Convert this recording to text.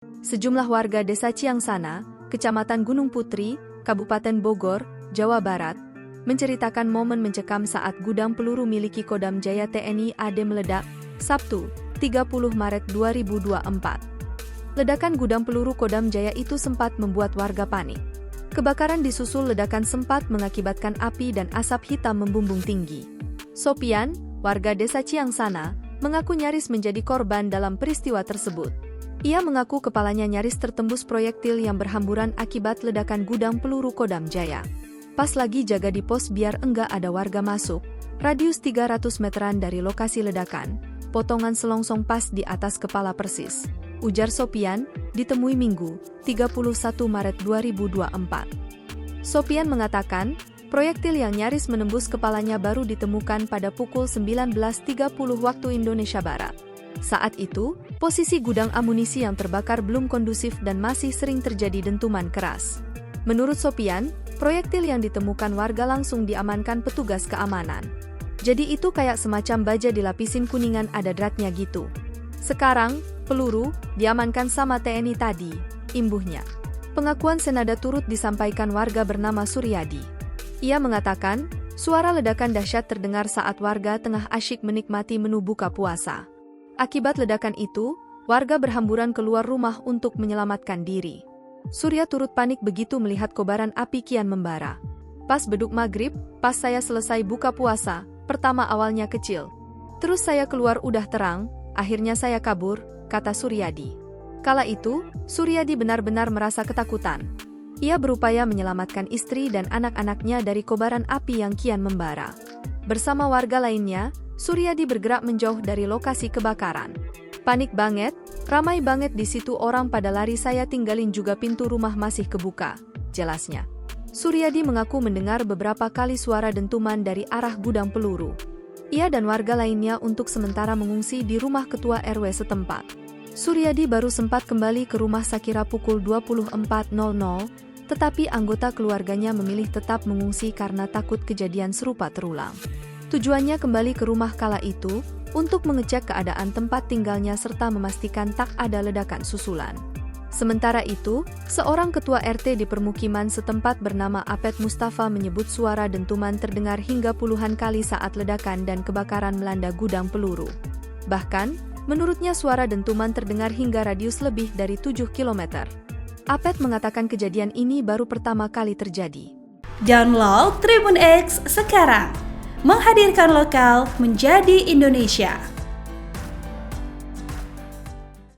Sejumlah warga Desa Ciangsana, Kecamatan Gunung Putri, Kabupaten Bogor, Jawa Barat, menceritakan momen mencekam saat gudang peluru miliki Kodam Jaya TNI AD meledak, Sabtu, 30 Maret 2024. Ledakan gudang peluru Kodam Jaya itu sempat membuat warga panik. Kebakaran disusul ledakan sempat mengakibatkan api dan asap hitam membumbung tinggi. Sopian, warga Desa Ciangsana, mengaku nyaris menjadi korban dalam peristiwa tersebut. Ia mengaku kepalanya nyaris tertembus proyektil yang berhamburan akibat ledakan gudang peluru Kodam Jaya. Pas lagi jaga di pos biar enggak ada warga masuk, radius 300 meteran dari lokasi ledakan, potongan selongsong pas di atas kepala persis, ujar Sopian, ditemui Minggu, 31 Maret 2024. Sopian mengatakan, proyektil yang nyaris menembus kepalanya baru ditemukan pada pukul 19.30 waktu Indonesia Barat. Saat itu, posisi gudang amunisi yang terbakar belum kondusif dan masih sering terjadi dentuman keras. Menurut Sopian, proyektil yang ditemukan warga langsung diamankan petugas keamanan. Jadi itu kayak semacam baja dilapisin kuningan ada dratnya gitu. Sekarang, peluru diamankan sama TNI tadi, imbuhnya. Pengakuan senada turut disampaikan warga bernama Suryadi. Ia mengatakan, suara ledakan dahsyat terdengar saat warga tengah asyik menikmati menu buka puasa. Akibat ledakan itu, warga berhamburan keluar rumah untuk menyelamatkan diri. Surya turut panik begitu melihat kobaran api kian membara. Pas beduk maghrib, pas saya selesai buka puasa, pertama awalnya kecil. Terus saya keluar udah terang, akhirnya saya kabur, kata Suryadi. Kala itu, Suryadi benar-benar merasa ketakutan. Ia berupaya menyelamatkan istri dan anak-anaknya dari kobaran api yang kian membara. Bersama warga lainnya, Suryadi bergerak menjauh dari lokasi kebakaran. Panik banget, ramai banget di situ orang pada lari saya tinggalin juga pintu rumah masih kebuka, jelasnya. Suryadi mengaku mendengar beberapa kali suara dentuman dari arah gudang peluru. Ia dan warga lainnya untuk sementara mengungsi di rumah ketua RW setempat. Suryadi baru sempat kembali ke rumah sekira pukul 24.00, tetapi anggota keluarganya memilih tetap mengungsi karena takut kejadian serupa terulang. Tujuannya kembali ke rumah kala itu, untuk mengecek keadaan tempat tinggalnya serta memastikan tak ada ledakan susulan. Sementara itu, seorang ketua RT di permukiman setempat bernama Apet Mustafa menyebut suara dentuman terdengar hingga puluhan kali saat ledakan dan kebakaran melanda gudang peluru. Bahkan, menurutnya suara dentuman terdengar hingga radius lebih dari 7 km. Apet mengatakan kejadian ini baru pertama kali terjadi. Download Tribun X sekarang, menghadirkan lokal menjadi Indonesia.